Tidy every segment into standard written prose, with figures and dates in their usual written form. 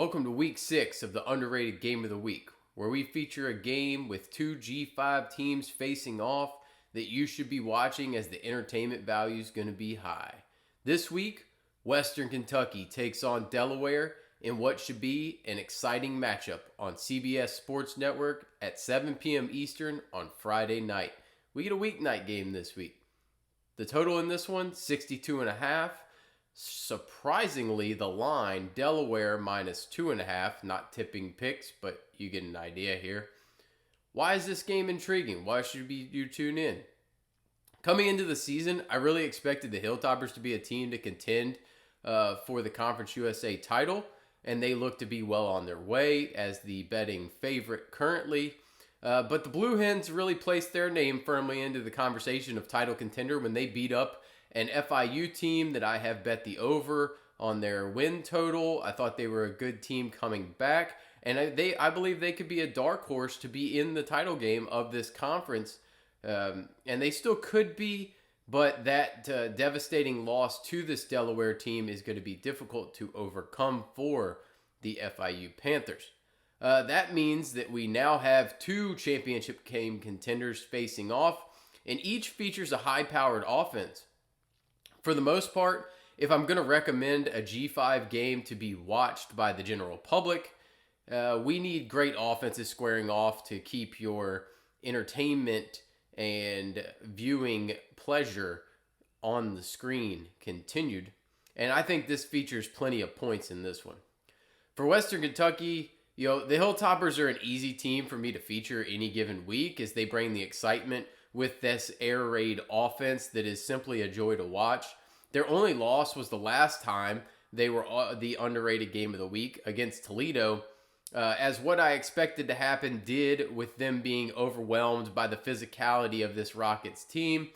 Welcome to week 6 of the Underrated Game of the Week, where we feature a game with two G5 teams facing off that you should be watching as the entertainment value is going to be high. This week, Western Kentucky takes on Delaware in what should be an exciting matchup on CBS Sports Network at 7 p.m. Eastern on Friday night. We get a weeknight game this week. The total in this one, 62.5. Surprisingly, the line, Delaware minus 2.5, not tipping picks, but you get an idea here. Why is this game intriguing? Why should you tune in? Coming into the season, I really expected the Hilltoppers to be a team to contend for the Conference USA title, and they look to be well on their way as the betting favorite currently. But the Blue Hens really placed their name firmly into the conversation of title contender when they beat up an FIU team that I have bet the over on their win total. I thought they were a good team coming back, and I believe they could be a dark horse to be in the title game of this conference, and they still could be, but that devastating loss to this Delaware team is going to be difficult to overcome for the FIU Panthers. That means that we now have two championship game contenders facing off, and each features a high-powered offense. For the most part, if I'm going to recommend a G5 game to be watched by the general public, we need great offenses squaring off to keep your entertainment and viewing pleasure on the screen continued. And I think this features plenty of points in this one. For Western Kentucky, the Hilltoppers are an easy team for me to feature any given week as they bring the excitement with this air raid offense that is simply a joy to watch. Their only loss was the last time they were the underrated game of the week against Toledo, as what I expected to happen did with them being overwhelmed by the physicality of this Rockets team.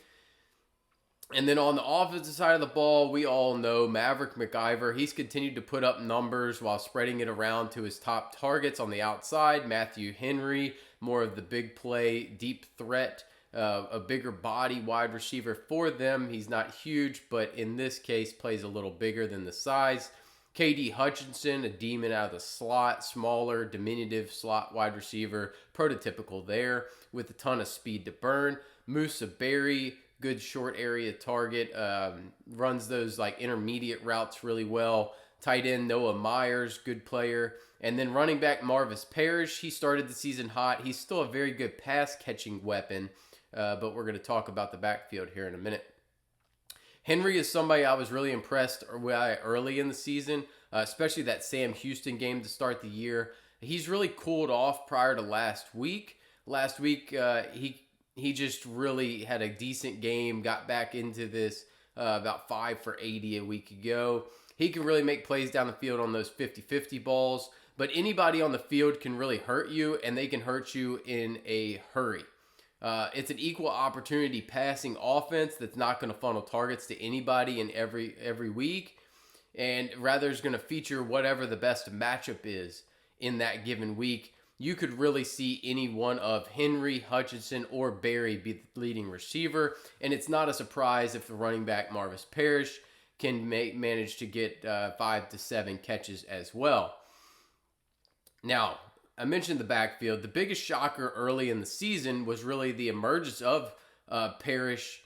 And then on the offensive side of the ball, we all know Maverick McIver. He's continued to put up numbers while spreading it around to his top targets on the outside. Matthew Henry, more of the big play, deep threat, a bigger body wide receiver for them. He's not huge, but in this case plays a little bigger than the size. KD Hutchinson, a demon out of the slot, smaller, diminutive slot wide receiver, prototypical there with a ton of speed to burn. Musa Berry, good short area target, runs those like intermediate routes really well. Tight end Noah Myers, good player. And then running back Marvis Parrish, he started the season hot. He's still a very good pass catching weapon. But we're going to talk about the backfield here in a minute. Henry is somebody I was really impressed with early in the season, especially that Sam Houston game to start the year. He's really cooled off prior to last week. Last week, he just really had a decent game, got back into this about 5 for 80 a week ago. He can really make plays down the field on those 50-50 balls, but anybody on the field can really hurt you, and they can hurt you in a hurry. It's an equal opportunity passing offense that's not going to funnel targets to anybody in every week, and rather is going to feature whatever the best matchup is in that given week. You could really see any one of Henry, Hutchinson, or Berry be the leading receiver, and it's not a surprise if the running back Marvis Parrish can manage to get 5 to 7 catches as well. Now, I mentioned the backfield. The biggest shocker early in the season was really the emergence of Parrish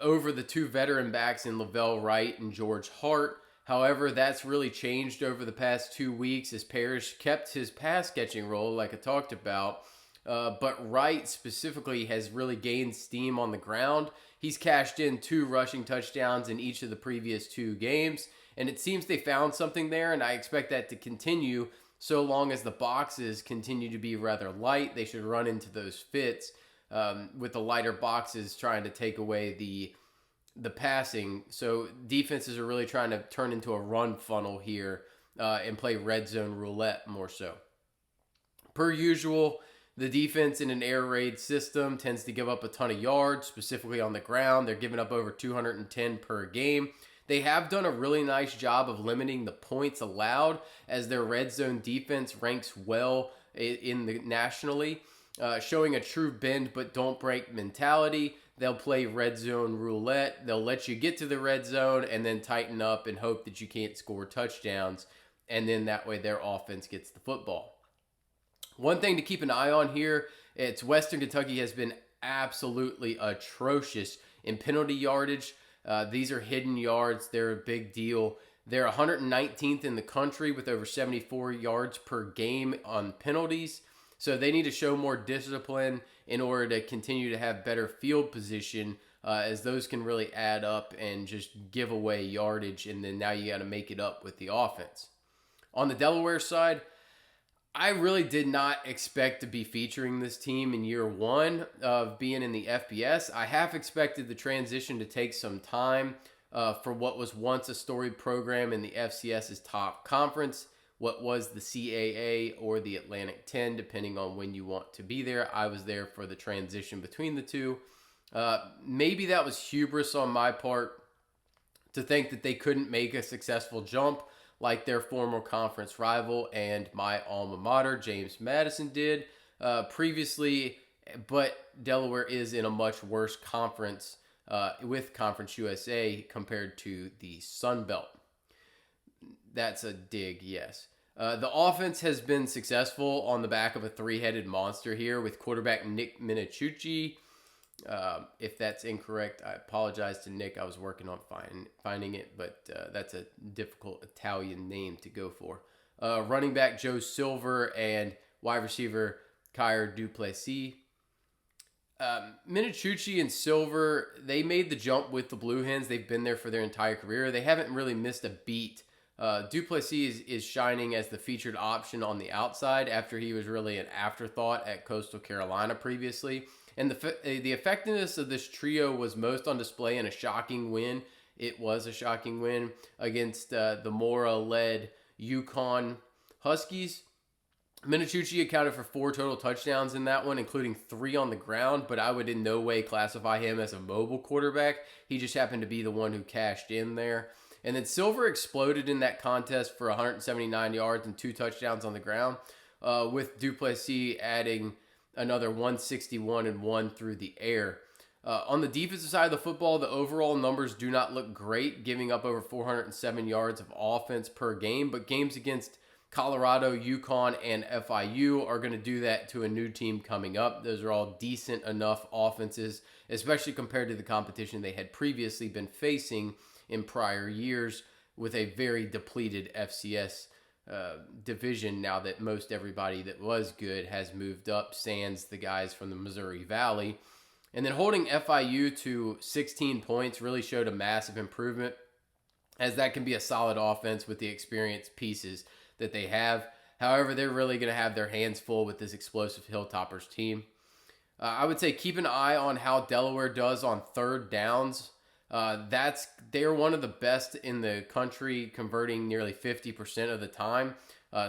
over the two veteran backs in Lavelle Wright and George Hart. However, that's really changed over the past 2 weeks as Parrish kept his pass catching role like I talked about. But Wright specifically has really gained steam on the ground. He's cashed in 2 rushing touchdowns in each of the previous 2 games. And it seems they found something there, and I expect that to continue. So long as the boxes continue to be rather light, they should run into those fits with the lighter boxes trying to take away the passing. So defenses are really trying to turn into a run funnel here and play red zone roulette more so. Per usual, the defense in an air raid system tends to give up a ton of yards, specifically on the ground. They're giving up over 210 per game. They have done a really nice job of limiting the points allowed as their red zone defense ranks well nationally, showing a true bend but don't break mentality. They'll play red zone roulette. They'll let you get to the red zone and then tighten up and hope that you can't score touchdowns. and then that way their offense gets the football. One thing to keep an eye on here, it's Western Kentucky has been absolutely atrocious in penalty yardage. These are hidden yards. They're a big deal. They're 119th in the country with over 74 yards per game on penalties. So they need to show more discipline in order to continue to have better field position, as those can really add up and just give away yardage. And then now you got to make it up with the offense. On the Delaware side, I really did not expect to be featuring this team in year one of being in the FBS. I half expected the transition to take some time for what was once a storied program in the FCS's top conference, what was the CAA or the Atlantic 10, depending on when you want to be there. I was there for the transition between the two. Maybe that was hubris on my part to think that they couldn't make a successful jump like their former conference rival and my alma mater, James Madison, did previously, but Delaware is in a much worse conference with Conference USA compared to the Sun Belt. That's a dig, yes. The offense has been successful on the back of a three-headed monster here with quarterback Nick Minicucci. If that's incorrect, I apologize to Nick. I was working on finding it, but that's a difficult Italian name to go for. Running back Joe Silver and wide receiver Kyer Duplessis. Minicucci and Silver, they made the jump with the Blue Hens. They've been there for their entire career. They haven't really missed a beat. Duplessis is shining as the featured option on the outside after he was really an afterthought at Coastal Carolina previously. And the effectiveness of this trio was most on display in a shocking win. It was a shocking win against the Mora-led UConn Huskies. Minicucci accounted for 4 total touchdowns in that one, including 3 on the ground, but I would in no way classify him as a mobile quarterback. He just happened to be the one who cashed in there. And then Silver exploded in that contest for 179 yards and 2 touchdowns on the ground, with Duplessis adding another 161 and 1 through the air. On the defensive side of the football, the overall numbers do not look great, giving up over 407 yards of offense per game, but games against Colorado, UConn, and FIU are going to do that to a new team coming up. Those are all decent enough offenses, especially compared to the competition they had previously been facing in prior years with a very depleted FCS division now that most everybody that was good has moved up, sans the guys from the Missouri Valley. And then holding FIU to 16 points really showed a massive improvement, as that can be a solid offense with the experienced pieces that they have. However, they're really going to have their hands full with this explosive Hilltoppers team. I would say keep an eye on how Delaware does on third downs. They're one of the best in the country, converting nearly 50% of the time,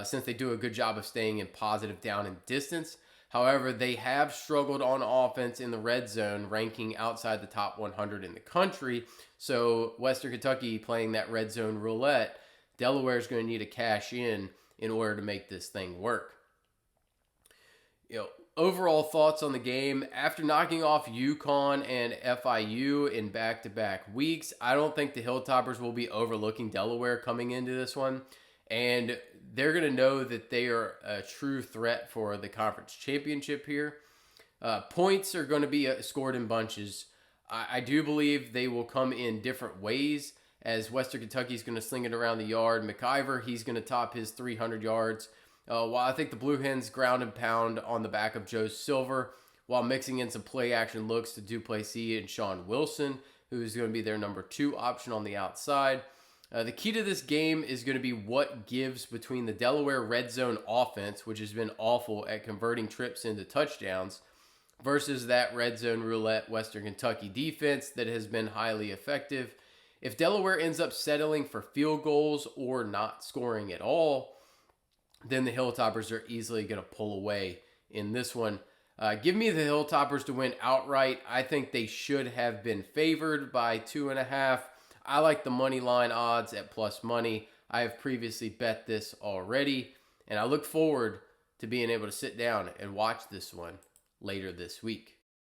since they do a good job of staying in positive down and distance. However, they have struggled on offense in the red zone, ranking outside the top 100 in the country. So Western Kentucky playing that red zone roulette, Delaware is going to need to cash in order to make this thing work. Overall thoughts on the game. After knocking off UConn and FIU in back-to-back weeks, I don't think the Hilltoppers will be overlooking Delaware coming into this one. And they're going to know that they are a true threat for the conference championship here. Points are going to be scored in bunches. I do believe they will come in different ways, as Western Kentucky is going to sling it around the yard. McIver, he's going to top his 300 yards. While I think the Blue Hens ground and pound on the back of Joe Silver, while mixing in some play action looks to Duplessis and Sean Wilson, who's going to be their number 2 option on the outside. The key to this game is going to be what gives between the Delaware red zone offense, which has been awful at converting trips into touchdowns, versus that red zone roulette Western Kentucky defense that has been highly effective. If Delaware ends up settling for field goals or not scoring at all, then the Hilltoppers are easily going to pull away in this one. Give me the Hilltoppers to win outright. I think they should have been favored by 2.5. I like the money line odds at plus money. I have previously bet this already, and I look forward to being able to sit down and watch this one later this week.